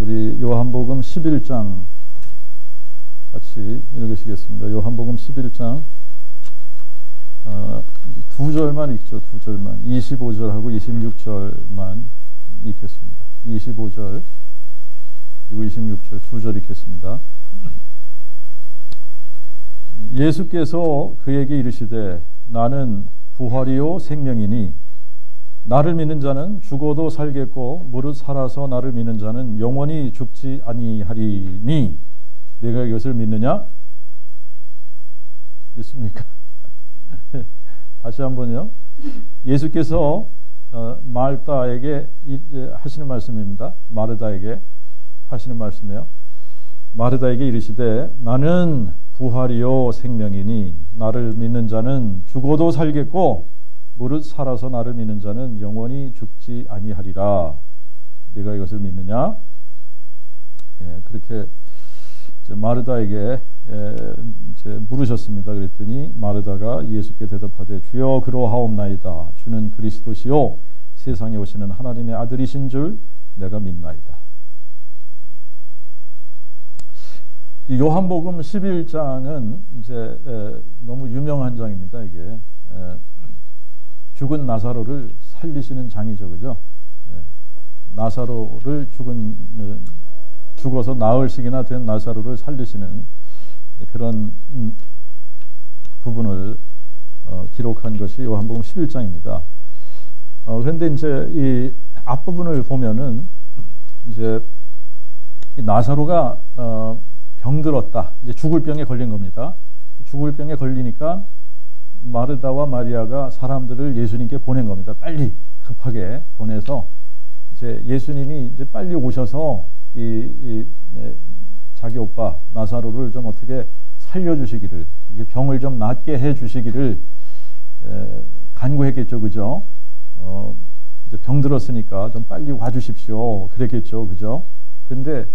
우리 요한복음 11장 같이 읽으시겠습니다. 요한복음 11장 두 절만 읽죠. 두 절만. 25절하고 26절만 읽겠습니다. 25절 그리고 26절 두 절 읽겠습니다. 예수께서 그에게 이르시되 나는 부활이요 생명이니 나를 믿는 자는 죽어도 살겠고 무릇 살아서 나를 믿는 자는 영원히 죽지 아니하리니 내가 이것을 믿느냐? 믿습니까? 다시 한번요. 예수께서 마르다에게 하시는 말씀입니다. 마르다에게 하시는 말씀이에요. 마르다에게 이르시되 나는 부활이요 생명이니 나를 믿는 자는 죽어도 살겠고 무릇 살아서 나를 믿는 자는 영원히 죽지 아니하리라. 네가 이것을 믿느냐? 예, 그렇게 이제 마르다에게 이제 물으셨습니다. 그랬더니 마르다가 예수께 대답하되 주여 그러하옵나이다. 주는 그리스도시요 세상에 오시는 하나님의 아들이신 줄 내가 믿나이다. 이 요한복음 11장은 이제 너무 유명한 장입니다. 이게 죽은 나사로를 살리시는 장이죠, 그죠? 나사로를 죽어서 나흘씩이나 된 나사로를 살리시는 그런 부분을 기록한 것이 요한복음 11장입니다. 그런데 이제 이 앞부분을 보면은 이제 이 나사로가 병들었다. 이제 죽을 병에 걸린 겁니다. 죽을 병에 걸리니까 마르다와 마리아가 사람들을 예수님께 보낸 겁니다. 빨리 급하게 보내서 이제 예수님이 이제 빨리 오셔서 자기 오빠 나사로를 좀 어떻게 살려주시기를, 이게 병을 좀 낫게 해주시기를 간구했겠죠, 그죠? 이제 병들었으니까 좀 빨리 와주십시오, 그랬겠죠, 그죠? 근데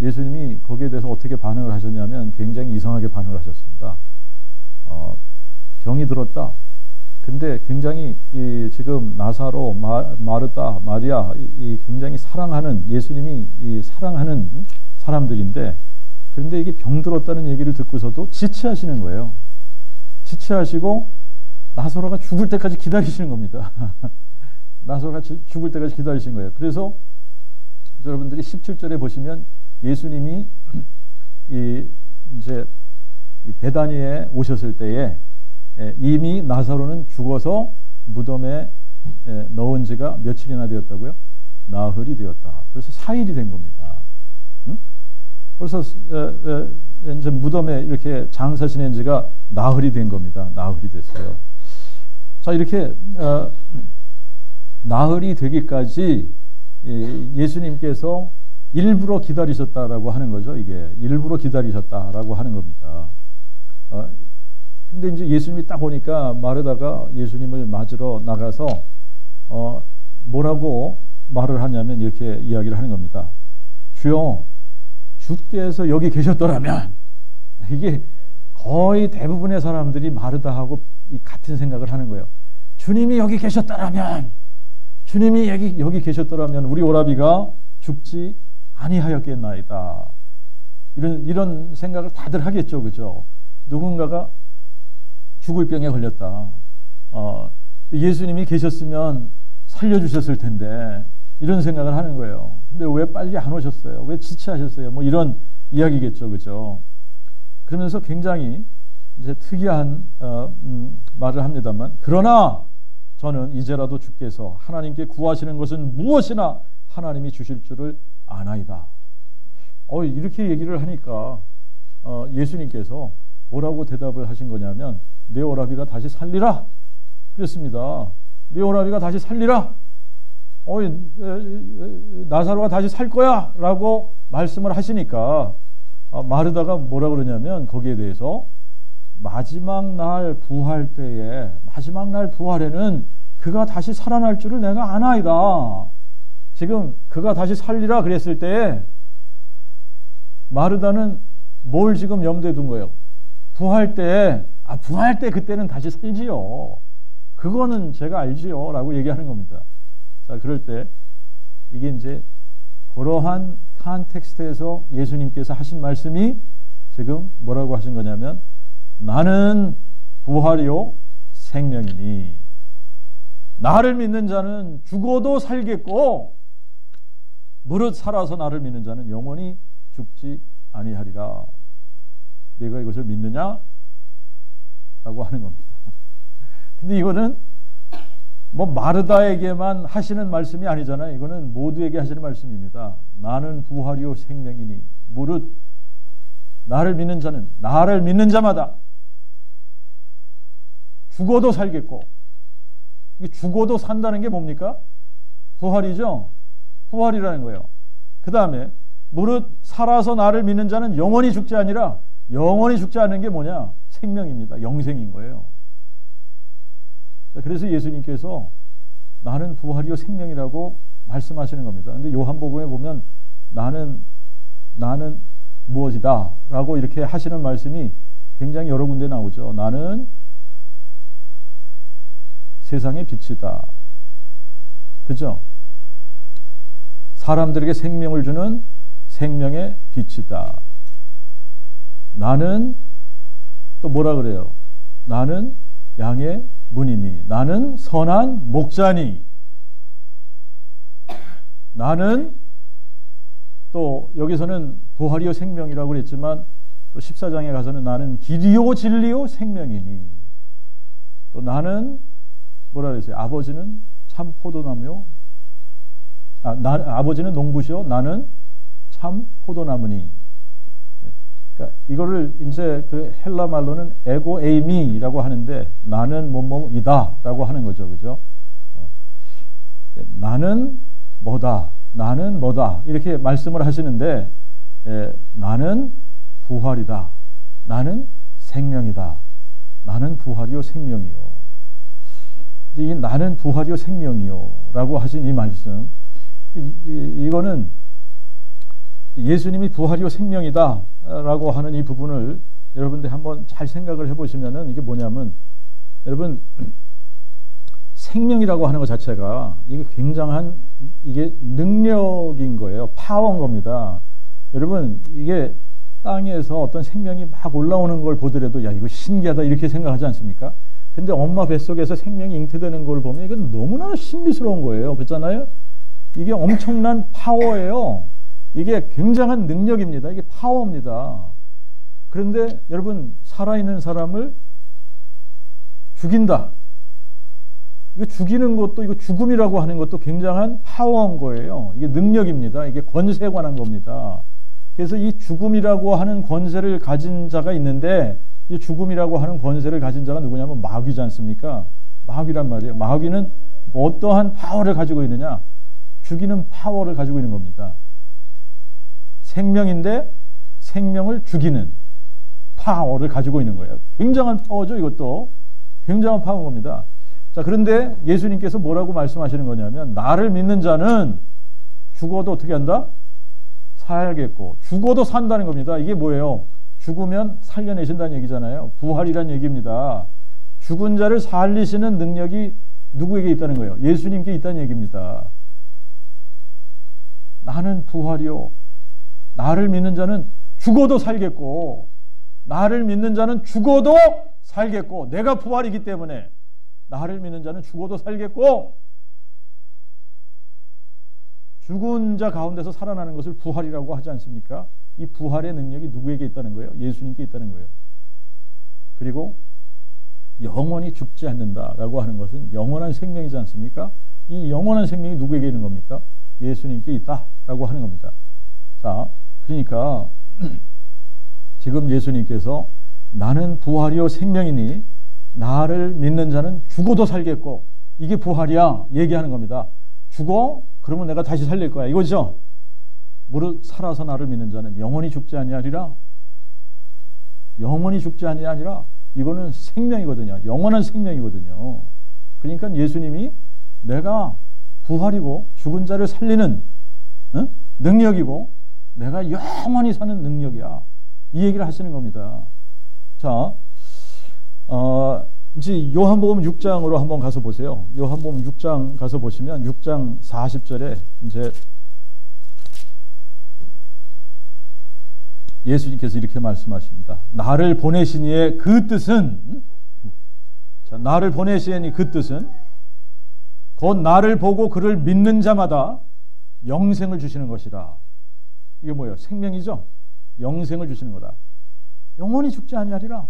예수님이 거기에 대해서 어떻게 반응을 하셨냐면 굉장히 이상하게 반응을 하셨습니다. 병이 들었다. 근데 굉장히 지금 나사로, 마르다, 마리아 굉장히 사랑하는, 예수님이 사랑하는 사람들인데, 그런데 이게 병 들었다는 얘기를 듣고서도 지체하시는 거예요. 지체하시고 나사로가 죽을 때까지 기다리시는 겁니다. 나사로가 죽을 때까지 기다리신 거예요. 그래서 여러분들이 17절에 보시면 예수님이 이제 베다니에 오셨을 때에 이미 나사로는 죽어서 무덤에 넣은 지가 며칠이나 되었다고요? 나흘이 되었다. 그래서 4일이 된 겁니다. 응? 그래서 이제 무덤에 이렇게 장사 지낸 지가 나흘이 된 겁니다. 나흘이 됐어요. 자, 이렇게 나흘이 되기까지 예수님께서 일부러 기다리셨다라고 하는 거죠. 이게 일부러 기다리셨다라고 하는 겁니다. 근데 이제 예수님이 딱 오니까 마르다가 예수님을 맞으러 나가서 뭐라고 말을 하냐면 이렇게 이야기를 하는 겁니다. 주여, 주께서 여기 계셨더라면, 이게 거의 대부분의 사람들이 마르다하고 같은 생각을 하는 거예요. 주님이 여기 계셨더라면, 주님이 여기 계셨더라면 우리 오라비가 죽지 아니하였겠나이다. 이런 생각을 다들 하겠죠, 그죠? 누군가가 죽을 병에 걸렸다. 예수님이 계셨으면 살려주셨을 텐데, 이런 생각을 하는 거예요. 근데 왜 빨리 안 오셨어요? 왜 지체하셨어요? 뭐 이런 이야기겠죠, 그죠? 그러면서 굉장히 이제 특이한 말을 합니다만, 그러나 저는 이제라도 주께서 하나님께 구하시는 것은 무엇이나 하나님이 주실 줄을 아나이다. 이렇게 얘기를 하니까 예수님께서 뭐라고 대답을 하신 거냐면, 내 오라비가 다시 살리라 그랬습니다. 내 오라비가 다시 살리라. 나사로가 다시 살 거야 라고 말씀을 하시니까 마르다가 뭐라 그러냐면, 거기에 대해서 마지막 날 부활 때에, 마지막 날 부활에는 그가 다시 살아날 줄을 내가 아나이다. 지금 그가 다시 살리라 그랬을 때에 마르다는 뭘 지금 염두에 둔 거예요? 부활 때, 부활 때 그때는 다시 살지요. 그거는 제가 알지요. 라고 얘기하는 겁니다. 자, 그럴 때 이게 이제 그러한 컨텍스트에서 예수님께서 하신 말씀이 지금 뭐라고 하신 거냐면 나는 부활이요 생명이니 나를 믿는 자는 죽어도 살겠고 무릇 살아서 나를 믿는 자는 영원히 죽지 아니하리라. 내가 이것을 믿느냐? 라고 하는 겁니다. 근데 이거는 뭐 마르다에게만 하시는 말씀이 아니잖아요. 이거는 모두에게 하시는 말씀입니다. 나는 부활이요 생명이니 무릇 나를 믿는 자는 나를 믿는 자마다 죽어도 살겠고, 죽어도 산다는 게 뭡니까? 부활이죠. 부활이라는 거예요. 그 다음에 무릇 살아서 나를 믿는 자는 영원히 죽지 아니라 영원히 죽지 않는 게 뭐냐? 생명입니다. 영생인 거예요. 그래서 예수님께서 나는 부활이요 생명이라고 말씀하시는 겁니다. 근데 요한복음에 보면 나는 무엇이다 라고 이렇게 하시는 말씀이 굉장히 여러 군데 나오죠. 나는 세상의 빛이다. 그죠? 사람들에게 생명을 주는 생명의 빛이다. 나는 또 뭐라 그래요? 나는 양의 문이니 나는 선한 목자니 나는 또 여기서는 부활이요 생명이라고 그랬지만 또 14장에 가서는 나는 길이요 진리요 생명이니 또 나는 뭐라 그랬어요? 아버지는 참 포도나무요 아버지는 농부시요 나는 참 포도나무니. 그러니까 이거를 이제 그 헬라 말로는 에고 에이미라고 하는데 나는 뭐뭐이다라고 하는 거죠, 그죠? 나는 뭐다, 나는 뭐다 이렇게 말씀을 하시는데 나는 부활이다, 나는 생명이다, 나는 부활이요 생명이요. 이 나는 부활이요 생명이요라고 하신 이 말씀, 이거는 예수님이 부활이요 생명이다 라고 하는 이 부분을 여러분들 한번 잘 생각을 해보시면은 이게 뭐냐면 여러분 생명이라고 하는 것 자체가 이게 굉장한 이게 능력인 거예요. 파워인 겁니다. 여러분 이게 땅에서 어떤 생명이 막 올라오는 걸 보더라도 야 이거 신기하다 이렇게 생각하지 않습니까? 근데 엄마 뱃속에서 생명이 잉태되는 걸 보면 이건 너무나 신비스러운 거예요. 그렇잖아요? 이게 엄청난 파워예요. 이게 굉장한 능력입니다. 이게 파워입니다. 그런데 여러분 살아있는 사람을 죽인다. 이거 죽이는 것도 이거 죽음이라고 하는 것도 굉장한 파워인 거예요. 이게 능력입니다. 이게 권세에 관한 겁니다. 그래서 이 죽음이라고 하는 권세를 가진 자가 있는데 이 죽음이라고 하는 권세를 가진 자가 누구냐면 마귀지 않습니까? 마귀란 말이에요. 마귀는 어떠한 파워를 가지고 있느냐? 죽이는 파워를 가지고 있는 겁니다. 생명인데 생명을 죽이는 파워를 가지고 있는 거예요. 굉장한 파워죠. 이것도 굉장한 파워인 겁니다. 자, 그런데 예수님께서 뭐라고 말씀하시는 거냐면 나를 믿는 자는 죽어도 어떻게 한다? 살겠고 죽어도 산다는 겁니다. 이게 뭐예요? 죽으면 살려내신다는 얘기잖아요. 부활이란 얘기입니다. 죽은 자를 살리시는 능력이 누구에게 있다는 거예요? 예수님께 있다는 얘기입니다. 나는 부활이요. 나를 믿는 자는 죽어도 살겠고 나를 믿는 자는 죽어도 살겠고 내가 부활이기 때문에 나를 믿는 자는 죽어도 살겠고 죽은 자 가운데서 살아나는 것을 부활이라고 하지 않습니까? 이 부활의 능력이 누구에게 있다는 거예요? 예수님께 있다는 거예요. 그리고 영원히 죽지 않는다라고 하는 것은 영원한 생명이지 않습니까? 이 영원한 생명이 누구에게 있는 겁니까? 예수님께 있다라고 하는 겁니다. 자, 그러니까 지금 예수님께서 나는 부활이요 생명이니 나를 믿는 자는 죽어도 살겠고 이게 부활이야 얘기하는 겁니다. 죽어? 그러면 내가 다시 살릴 거야 이거죠. 무릇 살아서 나를 믿는 자는 영원히 죽지 아니하리라. 영원히 죽지 아니하리라. 이거는 생명이거든요. 영원한 생명이거든요. 그러니까 예수님이 내가 부활이고 죽은 자를 살리는 능력이고 내가 영원히 사는 능력이야. 이 얘기를 하시는 겁니다. 자, 이제 요한복음 6장으로 한번 가서 보세요. 요한복음 6장 가서 보시면 6장 40절에 이제 예수님께서 이렇게 말씀하십니다. 나를 보내신 이의 그 뜻은, 자, 나를 보내신 이 그 뜻은 곧 나를 보고 그를 믿는 자마다 영생을 주시는 것이라. 이게 뭐예요? 생명이죠? 영생을 주시는 거다. 영원히 죽지 아니하리라.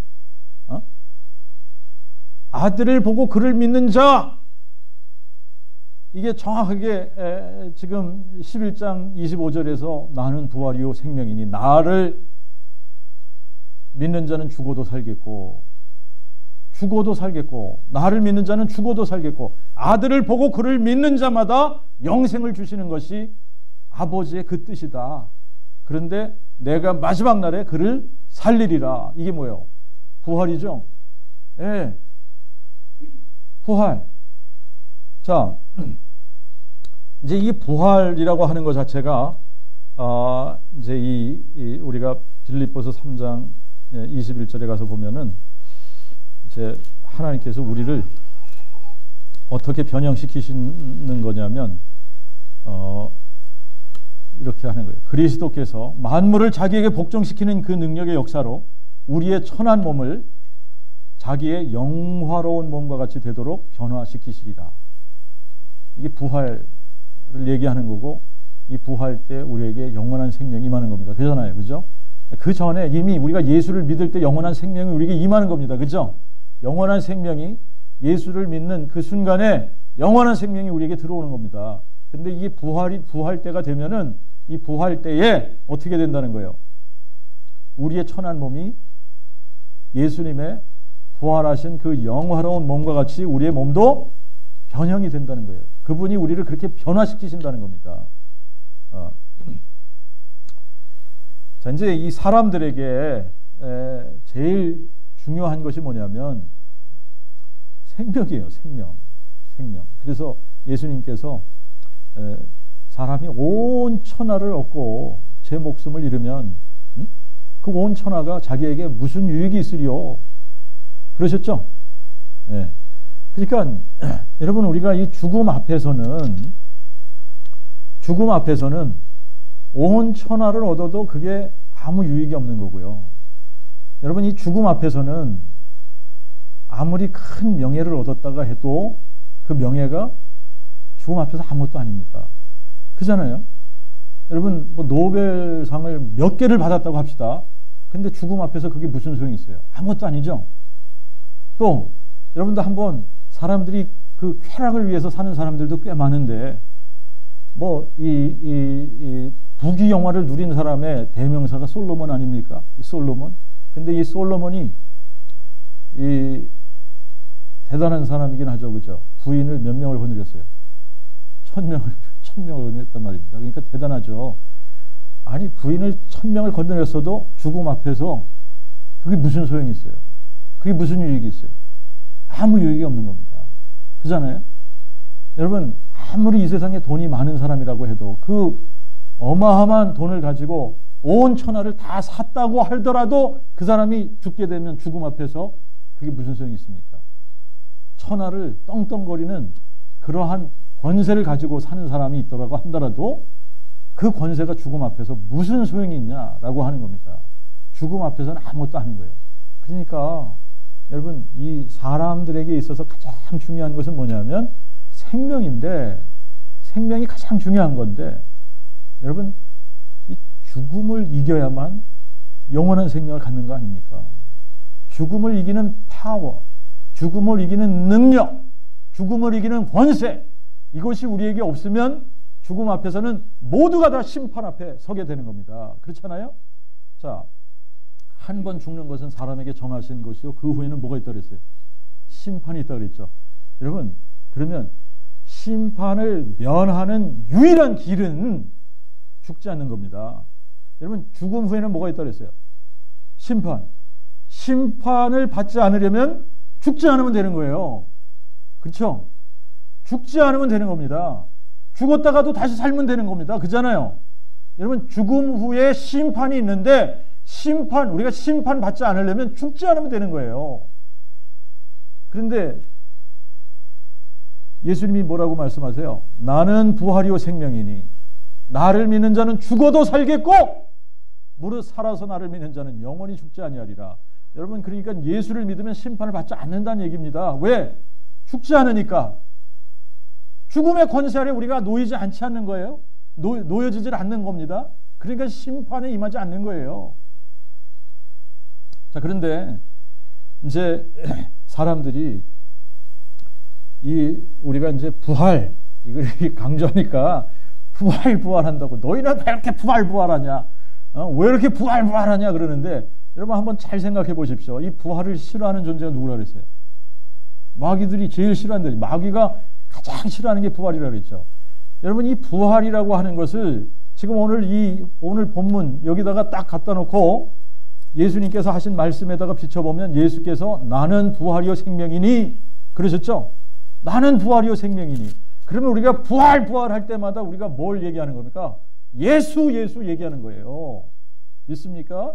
아들을 보고 그를 믿는 자. 이게 정확하게 지금 11장 25절에서 나는 부활이요 생명이니 나를 믿는 자는 죽어도 살겠고 나를 믿는 자는 죽어도 살겠고 아들을 보고 그를 믿는 자마다 영생을 주시는 것이 아버지의 그 뜻이다. 그런데 내가 마지막 날에 그를 살리리라. 이게 뭐예요? 부활이죠. 예, 부활. 자, 이제 이 부활이라고 하는 것 자체가 이제 우리가 빌립보서 3장 21절에 가서 보면은 이제 하나님께서 우리를 어떻게 변형시키시는 거냐면 이렇게 하는 거예요. 그리스도께서 만물을 자기에게 복종시키는 그 능력의 역사로 우리의 천한 몸을 자기의 영화로운 몸과 같이 되도록 변화시키시리라. 이게 부활을 얘기하는 거고, 이 부활 때 우리에게 영원한 생명이 임하는 겁니다. 그잖아요, 그죠? 그 전에 이미 우리가 예수를 믿을 때 영원한 생명이 우리에게 임하는 겁니다. 그죠? 영원한 생명이 예수를 믿는 그 순간에 영원한 생명이 우리에게 들어오는 겁니다. 근데 이게 부활 때가 되면은 이 부활 때에 어떻게 된다는 거예요? 우리의 천한 몸이 예수님의 부활하신 그 영화로운 몸과 같이 우리의 몸도 변형이 된다는 거예요. 그분이 우리를 그렇게 변화시키신다는 겁니다. 자, 이제 이 사람들에게 제일 중요한 것이 뭐냐면 생명이에요. 생명. 그래서 예수님께서 사람이 온 천하를 얻고 제 목숨을 잃으면 그 온 천하가 자기에게 무슨 유익이 있으리요? 그러셨죠? 예. 그러니까 여러분, 우리가 이 죽음 앞에서는 온 천하를 얻어도 그게 아무 유익이 없는 거고요. 여러분, 이 죽음 앞에서는 아무리 큰 명예를 얻었다가 해도 그 명예가 죽음 앞에서 아무것도 아닙니다. 그잖아요. 여러분, 뭐 노벨상을 몇 개를 받았다고 합시다. 근데 죽음 앞에서 그게 무슨 소용이 있어요? 아무것도 아니죠. 또 여러분도 한번 사람들이 그 쾌락을 위해서 사는 사람들도 꽤 많은데, 뭐 이 부귀 영화를 누린 사람의 대명사가 솔로몬 아닙니까? 이 솔로몬. 근데 이 솔로몬이 이 대단한 사람이긴 하죠, 그죠? 부인을 몇 명을 거느렸어요? 1000명을 거느렸단 말입니다. 그러니까 대단하죠. 아니, 부인을 1000명을 거느렸어도 죽음 앞에서 그게 무슨 소용이 있어요? 그게 무슨 유익이 있어요? 아무 유익이 없는 겁니다. 그잖아요? 여러분, 아무리 이 세상에 돈이 많은 사람이라고 해도 그 어마어마한 돈을 가지고 온 천하를 다 샀다고 하더라도 그 사람이 죽게 되면 죽음 앞에서 그게 무슨 소용이 있습니까? 천하를 떵떵거리는 그러한 권세를 가지고 사는 사람이 있더라고 하더라도 그 권세가 죽음 앞에서 무슨 소용이 있냐라고 하는 겁니다. 죽음 앞에서는 아무것도 아닌 거예요. 그러니까 여러분, 이 사람들에게 있어서 가장 중요한 것은 뭐냐면 생명인데, 생명이 가장 중요한 건데, 여러분, 이 죽음을 이겨야만 영원한 생명을 갖는 거 아닙니까? 죽음을 이기는 파워, 죽음을 이기는 능력, 죽음을 이기는 권세, 이것이 우리에게 없으면 죽음 앞에서는 모두가 다 심판 앞에 서게 되는 겁니다. 그렇잖아요? 자, 한 번 죽는 것은 사람에게 정하신 것이요, 그 후에는 뭐가 있다고 그랬어요? 심판이 있다고 그랬죠. 여러분, 그러면 심판을 면하는 유일한 길은 죽지 않는 겁니다. 여러분, 죽음 후에는 뭐가 있다고 그랬어요? 심판을 받지 않으려면 죽지 않으면 되는 거예요. 그렇죠? 죽지 않으면 되는 겁니다. 죽었다가도 다시 살면 되는 겁니다. 그잖아요. 여러분, 죽음 후에 심판이 있는데, 우리가 심판 받지 않으려면 죽지 않으면 되는 거예요. 그런데 예수님이 뭐라고 말씀하세요? 나는 부활이요 생명이니 나를 믿는 자는 죽어도 살겠고 무릇 살아서 나를 믿는 자는 영원히 죽지 아니하리라. 여러분, 그러니까 예수를 믿으면 심판을 받지 않는다는 얘기입니다. 왜? 죽지 않으니까. 죽음의 권세 아래 우리가 놓이지 않지 않는 거예요. 놓여지질 않는 겁니다. 그러니까 심판에 임하지 않는 거예요. 자, 그런데 이제 사람들이 우리가 이제 부활 이걸 강조하니까 부활한다고, 너희는 왜 이렇게 부활하냐? 왜 이렇게 부활하냐 그러는데, 여러분 한번 잘 생각해 보십시오. 이 부활을 싫어하는 존재가 누구라 그랬어요? 마귀들이 제일 싫어한다. 마귀가 가장 싫어하는 게 부활이라 그랬죠. 여러분, 이 부활이라고 하는 것을 지금 오늘 본문 여기다가 딱 갖다 놓고 예수님께서 하신 말씀에다가 비춰보면, 예수께서 나는 부활이요 생명이니 그러셨죠? 나는 부활이요 생명이니. 그러면 우리가 부활할 때마다 우리가 뭘 얘기하는 겁니까? 예수 얘기하는 거예요. 있습니까?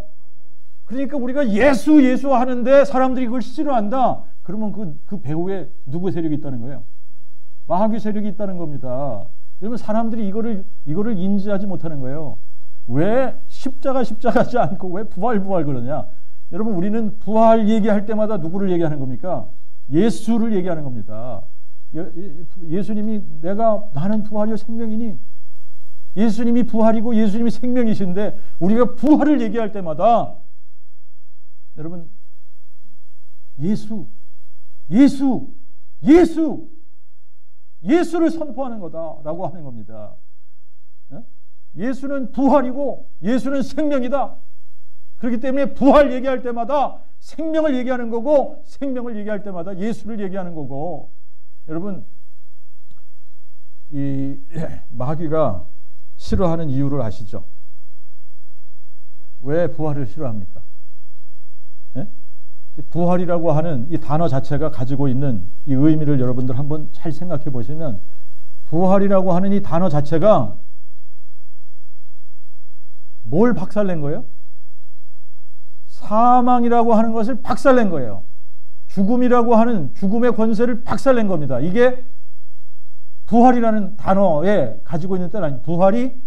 그러니까 우리가 예수 하는데 사람들이 그걸 싫어한다. 그러면 그 배후에 누구 세력이 있다는 거예요? 마귀 세력이 있다는 겁니다. 여러분, 사람들이 이거를 인지하지 못하는 거예요. 왜 십자가지 않고 왜 부활 그러냐? 여러분, 우리는 부활 얘기할 때마다 누구를 얘기하는 겁니까? 예수를 얘기하는 겁니다. 예수님이 나는 부활이요 생명이니, 예수님이 부활이고 예수님이 생명이신데 우리가 부활을 얘기할 때마다 여러분, 예수를 선포하는 거다라고 하는 겁니다. 예수는 부활이고 예수는 생명이다. 그렇기 때문에 부활 얘기할 때마다 생명을 얘기하는 거고, 생명을 얘기할 때마다 예수를 얘기하는 거고. 여러분, 이 마귀가 싫어하는 이유를 아시죠? 왜 부활을 싫어합니까? 부활이라고 하는 이 단어 자체가 가지고 있는 이 의미를 여러분들 한번 잘 생각해 보시면, 부활이라고 하는 이 단어 자체가 뭘 박살낸 거예요? 사망이라고 하는 것을 박살낸 거예요. 죽음이라고 하는 죽음의 권세를 박살낸 겁니다. 이게 부활이라는 단어에 가지고 있는 뜻 아니에요. 부활이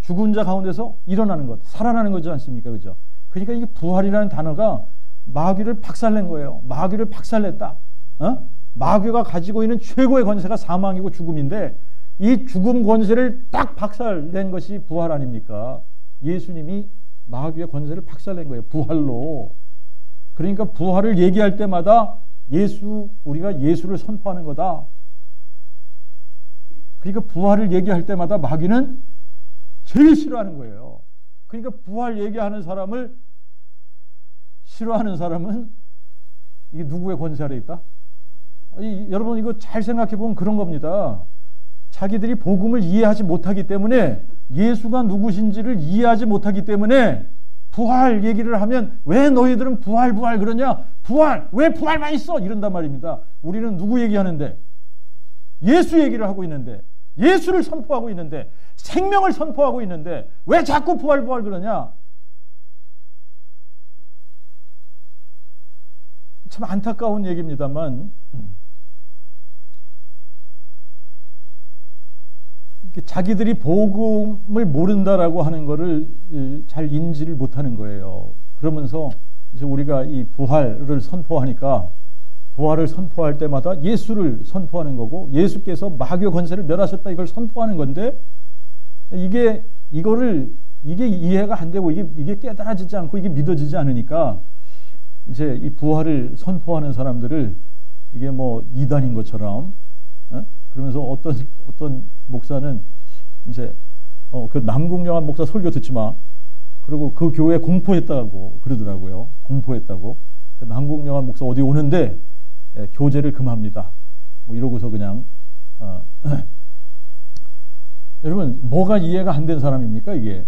죽은 자 가운데서 일어나는 것, 살아나는 거지 않습니까? 그죠? 그러니까 이게 부활이라는 단어가 마귀를 박살낸 거예요. 마귀를 박살냈다. 마귀가 가지고 있는 최고의 권세가 사망이고 죽음인데, 이 죽음 권세를 딱 박살낸 것이 부활 아닙니까? 예수님이 마귀의 권세를 박살낸 거예요. 부활로. 그러니까 부활을 얘기할 때마다 우리가 예수를 선포하는 거다. 그러니까 부활을 얘기할 때마다 마귀는 제일 싫어하는 거예요. 그러니까 부활 얘기하는 사람을 싫어하는 사람은 이게 누구의 권세 아래 있다? 여러분, 이거 잘 생각해 보면 그런 겁니다. 자기들이 복음을 이해하지 못하기 때문에, 예수가 누구신지를 이해하지 못하기 때문에 부활 얘기를 하면, 왜 너희들은 부활 그러냐? 왜 부활만 있어? 이런단 말입니다. 우리는 누구 얘기하는데? 예수 얘기를 하고 있는데, 예수를 선포하고 있는데, 생명을 선포하고 있는데 왜 자꾸 부활 그러냐? 참 안타까운 얘기입니다만, 자기들이 복음을 모른다라고 하는 것을 잘 인지를 못하는 거예요. 그러면서 이제 우리가 이 부활을 선포하니까, 부활을 선포할 때마다 예수를 선포하는 거고, 예수께서 마귀의 권세를 멸하셨다, 이걸 선포하는 건데, 이게 이해가 안 되고, 이게 깨달아지지 않고, 이게 믿어지지 않으니까, 이제 이 부활을 선포하는 사람들을 이게 뭐 이단인 것처럼, 그러면서 어떤 목사는 이제 그 남궁영한 목사 설교 듣지 마. 그리고 그 교회 공포했다고 그러더라고요. 공포했다고. 그 남궁영한 목사 어디 오는데 교제를 금합니다. 뭐 이러고서 그냥 여러분, 뭐가 이해가 안 된 사람입니까? 이게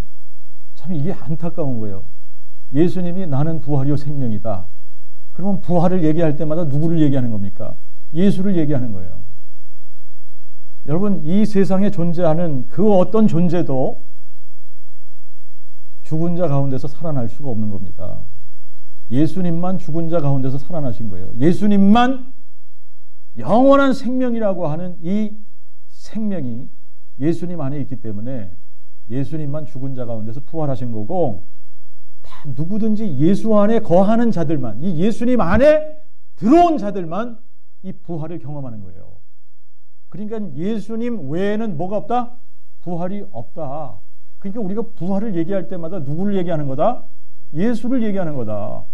안타까운 거예요. 예수님이 나는 부활이요 생명이다. 그러면 부활을 얘기할 때마다 누구를 얘기하는 겁니까? 예수를 얘기하는 거예요. 여러분, 이 세상에 존재하는 그 어떤 존재도 죽은 자 가운데서 살아날 수가 없는 겁니다. 예수님만 죽은 자 가운데서 살아나신 거예요. 예수님만 영원한 생명이라고 하는 이 생명이 예수님 안에 있기 때문에 예수님만 죽은 자 가운데서 부활하신 거고, 누구든지 예수 안에 거하는 자들만, 이 예수님 안에 들어온 자들만 이 부활을 경험하는 거예요. 그러니까 예수님 외에는 뭐가 없다? 부활이 없다. 그러니까 우리가 부활을 얘기할 때마다 누구를 얘기하는 거다? 예수를 얘기하는 거다.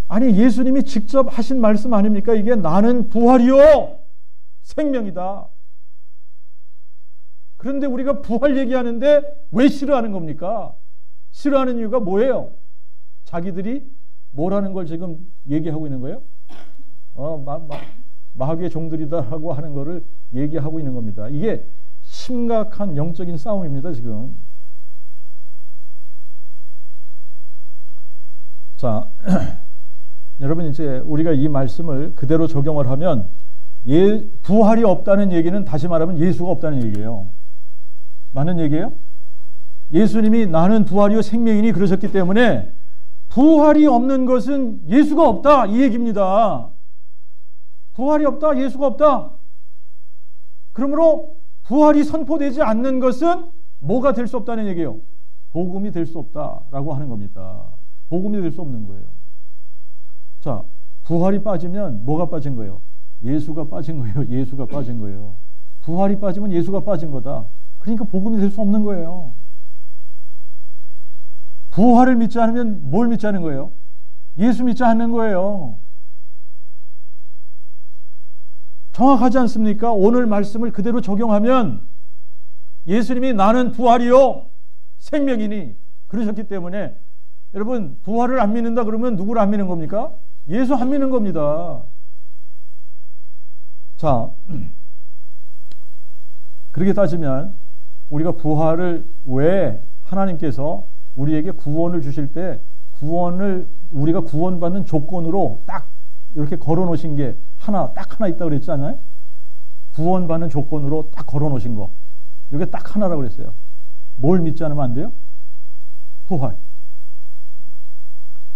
아니, 예수님이 직접 하신 말씀 아닙니까? 이게 나는 부활이요 생명이다. 그런데 우리가 부활 얘기하는데 왜 싫어하는 겁니까? 싫어하는 이유가 뭐예요? 자기들이 뭐라는 걸 지금 얘기하고 있는 거예요? 마귀의 종들이다라고 하는 거를 얘기하고 있는 겁니다. 이게 심각한 영적인 싸움입니다, 지금. 자, 여러분, 이제 우리가 이 말씀을 그대로 적용을 하면 부활이 없다는 얘기는 다시 말하면 예수가 없다는 얘기예요. 맞는 얘기예요? 예수님이 나는 부활이요 생명이니 그러셨기 때문에 부활이 없는 것은 예수가 없다 이 얘기입니다. 부활이 없다, 예수가 없다. 그러므로 부활이 선포되지 않는 것은 뭐가 될 수 없다는 얘기예요? 복음이 될 수 없다라고 하는 겁니다. 복음이 될 수 없는 거예요. 자, 부활이 빠지면 뭐가 빠진 거예요? 예수가 빠진 거예요. 예수가 빠진 거예요. 부활이 빠지면 예수가 빠진 거다. 그러니까 복음이 될 수 없는 거예요. 부활을 믿지 않으면 뭘 믿지 않는 거예요? 예수 믿지 않는 거예요. 정확하지 않습니까? 오늘 말씀을 그대로 적용하면 예수님이 나는 부활이요 생명이니 그러셨기 때문에 여러분, 부활을 안 믿는다 그러면 누구를 안 믿는 겁니까? 예수 안 믿는 겁니다. 자, 그렇게 따지면 우리가 부활을 왜 하나님께서 우리에게 구원을 주실 때 구원을 우리가 구원받는 조건으로 딱 이렇게 걸어 놓으신 게 딱 하나 있다고 그랬지 않아요? 구원받는 조건으로 딱 걸어 놓으신 거. 이게 딱 하나라고 그랬어요. 뭘 믿지 않으면 안 돼요? 부활.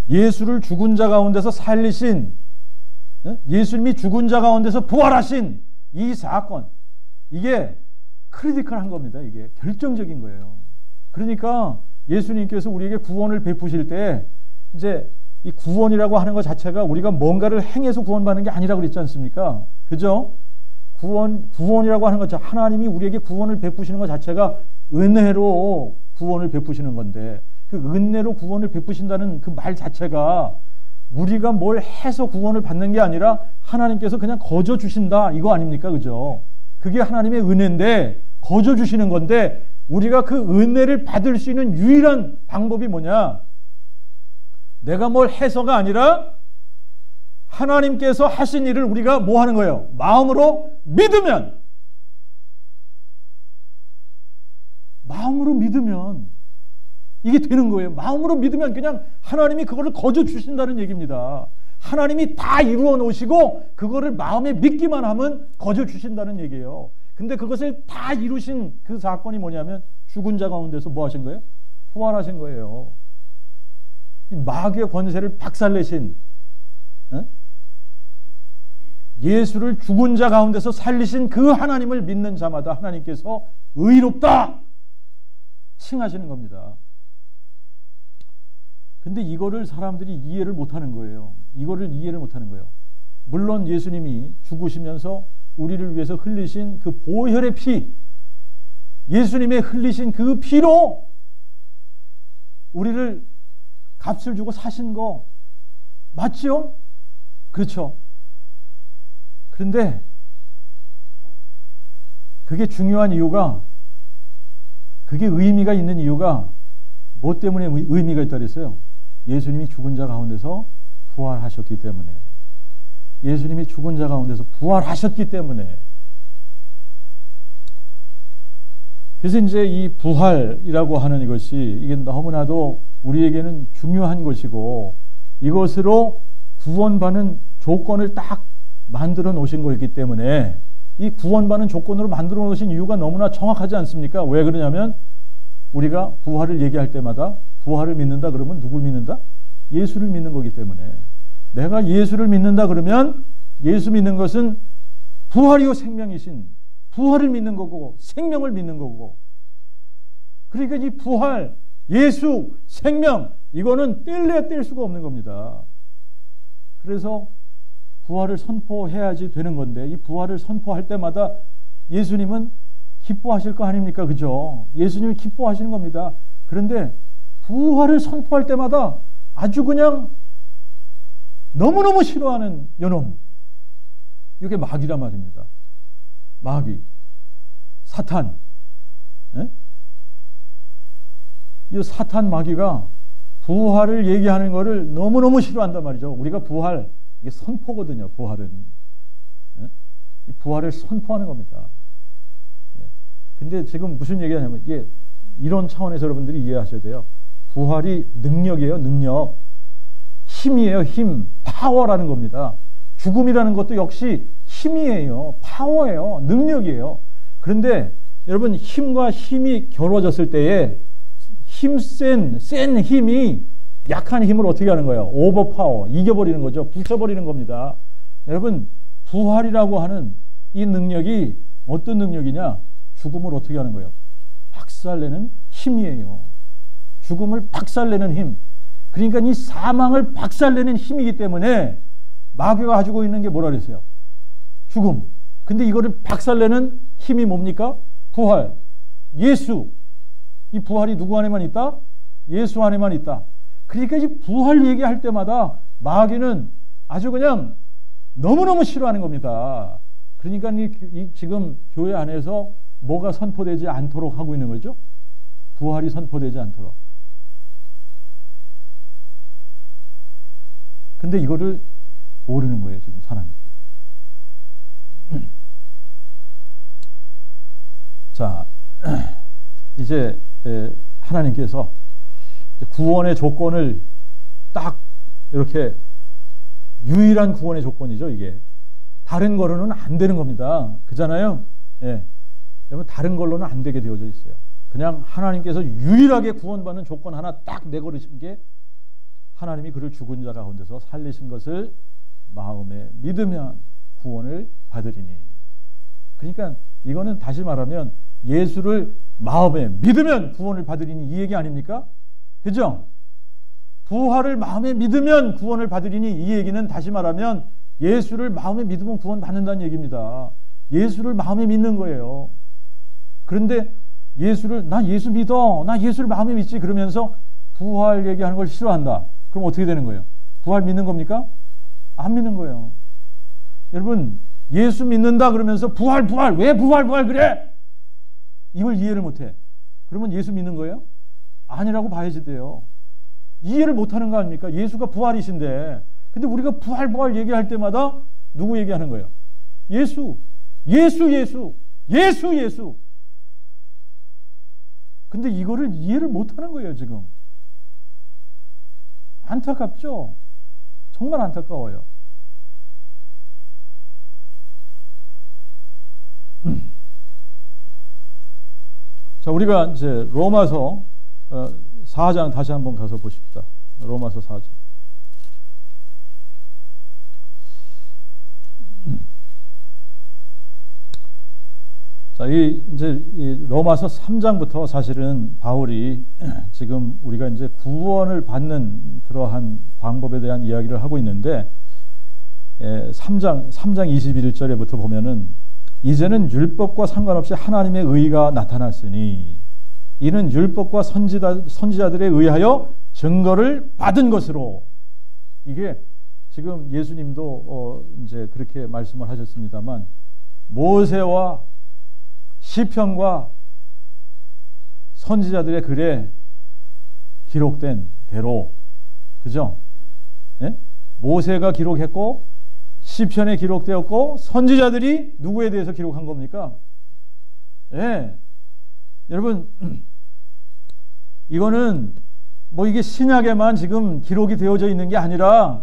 예수를 죽은 자 가운데서 살리신, 예수님이 죽은 자 가운데서 부활하신 이 사건, 이게 크리티컬한 겁니다. 이게 결정적인 거예요. 그러니까 예수님께서 우리에게 구원을 베푸실 때 이제 이 구원이라고 하는 것 자체가 우리가 뭔가를 행해서 구원받는 게 아니라고 그랬지 않습니까? 그죠? 구원이라고 하는 것 자체가 하나님이 우리에게 구원을 베푸시는 것 자체가 은혜로 구원을 베푸시는 건데 그 은혜로 구원을 베푸신다는 그 말 자체가 우리가 뭘 해서 구원을 받는 게 아니라 하나님께서 그냥 거저 주신다 이거 아닙니까? 그죠? 그게 하나님의 은혜인데 거저 주시는 건데 우리가 그 은혜를 받을 수 있는 유일한 방법이 뭐냐? 내가 뭘 해서가 아니라 하나님께서 하신 일을 우리가 뭐 하는 거예요? 마음으로 믿으면 이게 되는 거예요. 마음으로 믿으면 그냥 하나님이 그거를 거저 주신다는 얘기입니다. 하나님이 다 이루어 놓으시고 그거를 마음에 믿기만 하면 거저 주신다는 얘기예요. 근데 그것을 다 이루신 그 사건이 뭐냐면 죽은 자 가운데서 뭐 하신 거예요? 부활하신 거예요. 이 마귀의 권세를 박살내신 예수를 죽은 자 가운데서 살리신 그 하나님을 믿는 자마다 하나님께서 의롭다 칭하시는 겁니다. 근데 이거를 사람들이 이해를 못하는 거예요. 이거를 이해를 못하는 거예요. 물론 예수님이 죽으시면서 우리를 위해서 흘리신 그 보혈의 피, 예수님의 흘리신 그 피로 우리를 값을 주고 사신 거 맞죠? 그렇죠. 그런데 그게 중요한 이유가, 그게 의미가 있는 이유가 뭐 때문에 의미가 있다 그랬어요? 예수님이 죽은 자 가운데서 부활하셨기 때문에. 예수님이 죽은 자 가운데서 부활하셨기 때문에. 그래서 이제 이 부활이라고 하는 이것이 이게 너무나도 우리에게는 중요한 것이고 이것으로 구원받는 조건을 딱 만들어 놓으신 거기 때문에 이 구원받는 조건으로 만들어 놓으신 이유가 너무나 정확하지 않습니까? 왜 그러냐면 우리가 부활을 얘기할 때마다 부활을 믿는다 그러면 누굴 믿는다? 예수를 믿는 거기 때문에 내가 예수를 믿는다 그러면 예수 믿는 것은 부활이요 생명이신 부활을 믿는 거고 생명을 믿는 거고 그러니까 이 부활, 예수, 생명, 이거는 뗄래야 뗄 수가 없는 겁니다. 그래서 부활을 선포해야지 되는 건데, 이 부활을 선포할 때마다 예수님은 기뻐하실 거 아닙니까? 그죠? 예수님이 기뻐하시는 겁니다. 그런데 부활을 선포할 때마다 아주 그냥 너무너무 싫어하는 요놈, 이게 마귀란 말입니다. 마귀, 사탄. 예? 이 사탄 마귀가 부활을 얘기하는 것을 너무너무 싫어한단 말이죠. 우리가 부활, 이게 선포거든요. 부활은. 예? 이 부활을 선포하는 겁니다. 예. 근데 지금 무슨 얘기하냐면, 이게 이런 차원에서 여러분들이 이해하셔야 돼요. 부활이 능력이에요. 능력. 힘이에요. 힘. 파워라는 겁니다. 죽음이라는 것도 역시 힘이에요. 파워예요. 능력이에요. 그런데 여러분, 힘과 힘이 겨루어졌을 때에 센 힘이 약한 힘을 어떻게 하는 거예요? 오버파워, 이겨버리는 거죠. 부숴버리는 겁니다. 여러분, 부활이라고 하는 이 능력이 어떤 능력이냐? 죽음을 어떻게 하는 거예요? 박살내는 힘이에요. 죽음을 박살내는 힘. 그러니까 이 사망을 박살내는 힘이기 때문에 마귀가 가지고 있는 게 뭐라 그랬어요? 죽음. 근데 이거를 박살내는 힘이 뭡니까? 부활. 예수. 이 부활이 누구 안에만 있다? 예수 안에만 있다. 그러니까 이 부활 얘기할 때마다 마귀는 아주 그냥 너무너무 싫어하는 겁니다. 그러니까 지금 교회 안에서 뭐가 선포되지 않도록 하고 있는 거죠? 부활이 선포되지 않도록. 근데 이거를 모르는 거예요, 지금 사람이. 자, 이제 하나님께서 구원의 조건을 딱 이렇게, 유일한 구원의 조건이죠, 이게. 다른 거로는 안 되는 겁니다. 그잖아요? 예. 여러분, 다른 걸로는 안 되게 되어져 있어요. 그냥 하나님께서 유일하게 구원받는 조건 하나 딱 내걸으신 게, 하나님이 그를 죽은 자 가운데서 살리신 것을 마음에 믿으면 구원을 받으리니. 그러니까 이거는 다시 말하면 예수를 마음에 믿으면 구원을 받으리니, 이 얘기 아닙니까? 그죠? 부활을 마음에 믿으면 구원을 받으리니, 이 얘기는 다시 말하면 예수를 마음에 믿으면 구원 받는다는 얘기입니다. 예수를 마음에 믿는 거예요. 그런데 나 예수 믿어, 나 예수를 마음에 믿지, 그러면서 부활 얘기하는 걸 싫어한다. 그럼 어떻게 되는 거예요? 부활 믿는 겁니까? 안 믿는 거예요. 여러분, 예수 믿는다 그러면서 부활 왜 부활 그래? 이걸 이해를 못해. 그러면 예수 믿는 거예요? 아니라고 봐야지 돼요. 이해를 못하는 거 아닙니까? 예수가 부활이신데. 근데 우리가 부활 얘기할 때마다 누구 얘기하는 거예요? 예수. 근데 이거를 이해를 못하는 거예요, 지금. 안타깝죠? 정말 안타까워요. 자, 우리가 이제 로마서 4장 다시 한번 가서 보십시다. 로마서 4장. 자, 이 로마서 3장부터 사실은 바울이 지금 우리가 이제 구원을 받는 그러한 방법에 대한 이야기를 하고 있는데, 3장 21절에부터 보면은, 이제는 율법과 상관없이 하나님의 의가 나타났으니 이는 율법과 선지자들에 의하여 증거를 받은 것으로. 이게 지금 예수님도 이제 그렇게 말씀을 하셨습니다만, 모세와 시편과 선지자들의 글에 기록된 대로, 그죠? 예? 모세가 기록했고 시편에 기록되었고 선지자들이 누구에 대해서 기록한 겁니까? 예. 여러분, 이거는 뭐 이게 신약에만 지금 기록이 되어져 있는 게 아니라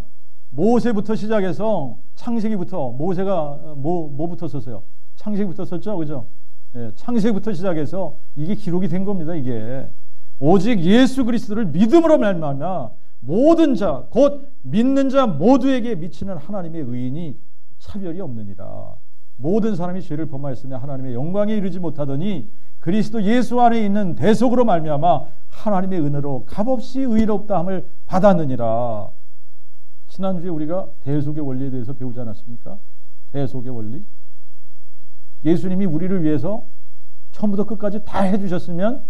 모세부터 시작해서 창세기부터, 모세가 뭐부터 썼어요? 창세기부터 썼죠, 그죠? 예, 창세기부터 시작해서 이게 기록이 된 겁니다. 이게 오직 예수 그리스도를 믿음으로 말미암아 모든 자, 곧 믿는 자 모두에게 미치는 하나님의 의인이 차별이 없느니라. 모든 사람이 죄를 범하였으며 하나님의 영광에 이르지 못하더니 그리스도 예수 안에 있는 대속으로 말미암아 하나님의 은혜로 값없이 의롭다함을 받았느니라. 지난주에 우리가 대속의 원리에 대해서 배우지 않았습니까? 대속의 원리. 예수님이 우리를 위해서 처음부터 끝까지 다 해주셨으면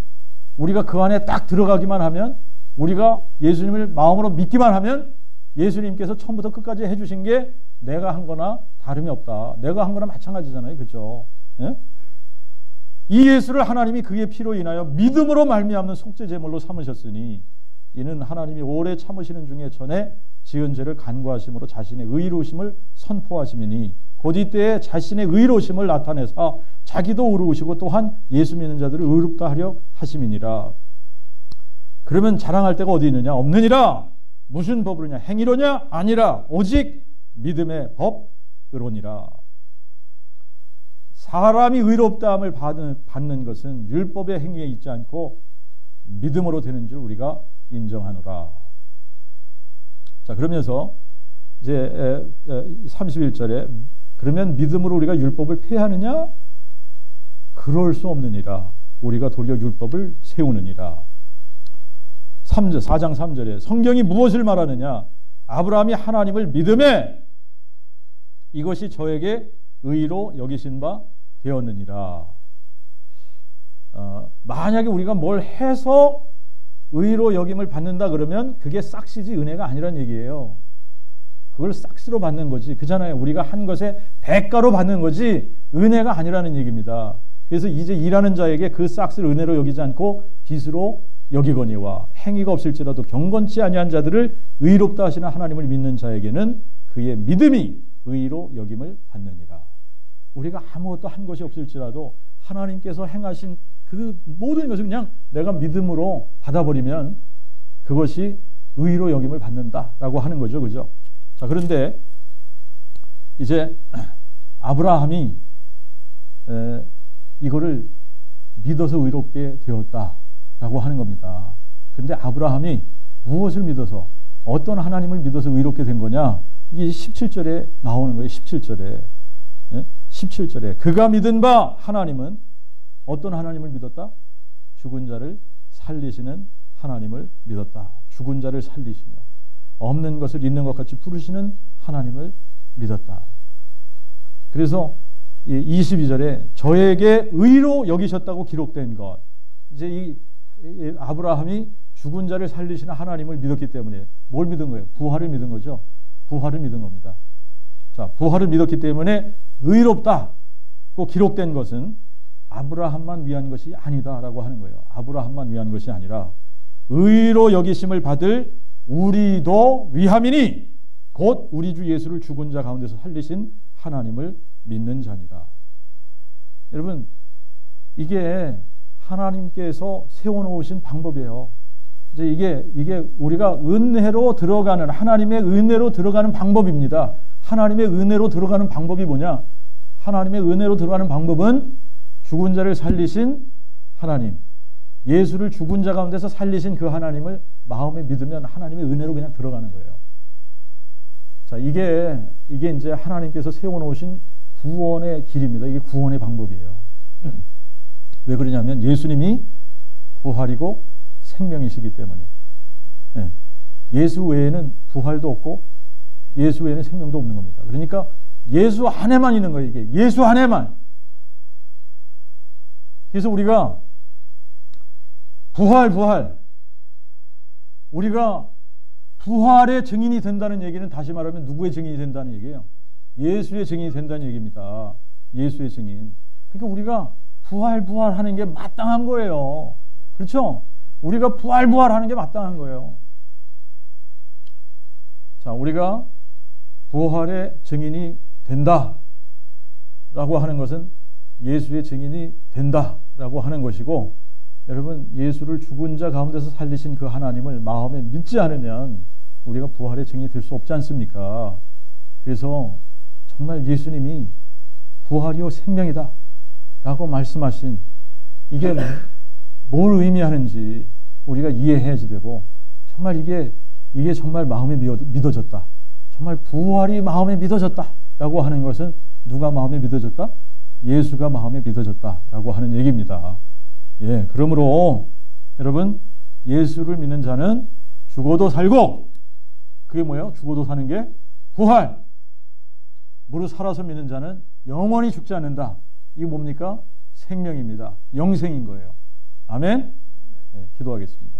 우리가 그 안에 딱 들어가기만 하면, 우리가 예수님을 마음으로 믿기만 하면 예수님께서 처음부터 끝까지 해주신 게 내가 한 거나 다름이 없다. 내가 한 거나 마찬가지잖아요. 그렇죠? 예? 이 예수를 하나님이 그의 피로 인하여 믿음으로 말미암는 속죄 제물로 삼으셨으니 이는 하나님이 오래 참으시는 중에 전에 지은 죄를 간구하심으로 자신의 의로우심을 선포하심이니 곧 이때에 자신의 의로우심을 나타내사 자기도 의로우시고 또한 예수 믿는 자들을 의롭다 하려 하심이니라. 그러면 자랑할 데가 어디 있느냐? 없느니라. 무슨 법으로냐? 행위로냐? 아니라 오직 믿음의 법으로니라. 사람이 의롭다함을 받는 것은 율법의 행위에 있지 않고 믿음으로 되는 줄 우리가 인정하노라. 자, 그러면서 이제 31절에 그러면 믿음으로 우리가 율법을 폐하느냐? 그럴 수 없느니라. 우리가 도리어 율법을 세우느니라. 4장 3절에 성경이 무엇을 말하느냐? 아브라함이 하나님을 믿음에 이것이 저에게 의로 여기신 바 되었느니라. 만약에 우리가 뭘 해서 의로 여김을 받는다 그러면 그게 싹시지 은혜가 아니란 얘기예요. 그걸 싹스로 받는 거지. 그잖아요. 우리가 한 것에 대가로 받는 거지 은혜가 아니라는 얘기입니다. 그래서 이제 일하는 자에게 그 싹스를 은혜로 여기지 않고 빚으로 여기거니와 행위가 없을지라도 경건치 아니한 자들을 의롭다 하시는 하나님을 믿는 자에게는 그의 믿음이 의로 여김을 받느니라. 우리가 아무것도 한 것이 없을지라도 하나님께서 행하신 그 모든 것을 그냥 내가 믿음으로 받아버리면 그것이 의로 여김을 받는다라고 하는 거죠. 그죠? 자, 그런데 이제 아브라함이 이거를 믿어서 의롭게 되었다라고 하는 겁니다. 근데 아브라함이 무엇을 믿어서, 어떤 하나님을 믿어서 의롭게 된 거냐? 이게 17절에 나오는 거예요. 17절에. 17절에 그가 믿은 바 하나님은 어떤 하나님을 믿었다? 죽은 자를 살리시는 하나님을 믿었다. 죽은 자를 살리시며 없는 것을 있는 것 같이 부르시는 하나님을 믿었다. 그래서 22절에 저에게 의로 여기셨다고 기록된 것. 이제 이 아브라함이 죽은 자를 살리시는 하나님을 믿었기 때문에 뭘 믿은 거예요? 부활을 믿은 거죠. 부활을 믿은 겁니다. 자, 부활을 믿었기 때문에 의롭다고 기록된 것은 아브라함만 위한 것이 아니다라고 하는 거예요. 아브라함만 위한 것이 아니라 의로 여기심을 받을 우리도 위함이니 곧 우리 주 예수를 죽은 자 가운데서 살리신 하나님을 믿는 자니라. 여러분, 이게 하나님께서 세워놓으신 방법이에요. 이제 이게 우리가 은혜로 들어가는, 하나님의 은혜로 들어가는 방법입니다. 하나님의 은혜로 들어가는 방법이 뭐냐? 하나님의 은혜로 들어가는 방법은 죽은 자를 살리신 하나님, 예수를 죽은 자 가운데서 살리신 그 하나님을 마음에 믿으면 하나님의 은혜로 그냥 들어가는 거예요. 자, 이게 이제 하나님께서 세워놓으신 구원의 길입니다. 이게 구원의 방법이에요. 왜 그러냐면 예수님이 부활이고 생명이시기 때문에. 예수 외에는 부활도 없고 예수 외에는 생명도 없는 겁니다. 그러니까 예수 안에만 있는 거예요. 이게 예수 안에만. 그래서 우리가 부활 우리가 부활의 증인이 된다는 얘기는 다시 말하면 누구의 증인이 된다는 얘기예요? 예수의 증인이 된다는 얘기입니다. 예수의 증인. 그러니까 우리가 부활하는 게 마땅한 거예요. 그렇죠? 우리가 부활하는 게 마땅한 거예요. 자, 우리가 부활의 증인이 된다라고 하는 것은 예수의 증인이 된다라고 하는 것이고, 여러분, 예수를 죽은 자 가운데서 살리신 그 하나님을 마음에 믿지 않으면 우리가 부활의 증인이 될 수 없지 않습니까? 그래서 정말 예수님이 부활이요 생명이다 라고 말씀하신 이게 뭘 의미하는지 우리가 이해해야지 되고, 정말 이게 정말 마음에 믿어졌다, 정말 부활이 마음에 믿어졌다 라고 하는 것은 누가 마음에 믿어졌다? 예수가 마음에 믿어졌다 라고 하는 얘기입니다. 예, 그러므로 여러분, 예수를 믿는 자는 죽어도 살고, 그게 뭐예요? 죽어도 사는 게 부활. 무릇 살아서 믿는 자는 영원히 죽지 않는다. 이게 뭡니까? 생명입니다. 영생인 거예요. 아멘. 네, 기도하겠습니다.